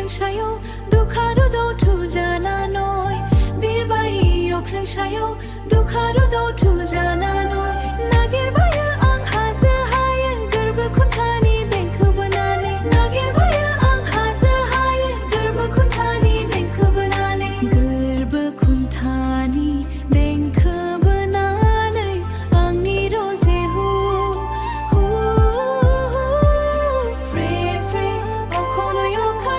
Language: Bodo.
सायाव दुखारु दौथु जाना नय बिरबाय अख्रां सायाव दुखारु दौथु जाना नय नागिरबाय आं हाजो हायो गोरबो खुन्थानि देंखो बोनानै नागिरबाय आं हाजो हायो गोरबो खुन्थानि देंखो बोनानै गोरबो खुन्थानि देंखो बोनानै आंनि रजे हु फ्रे फ्रे अखनो अखा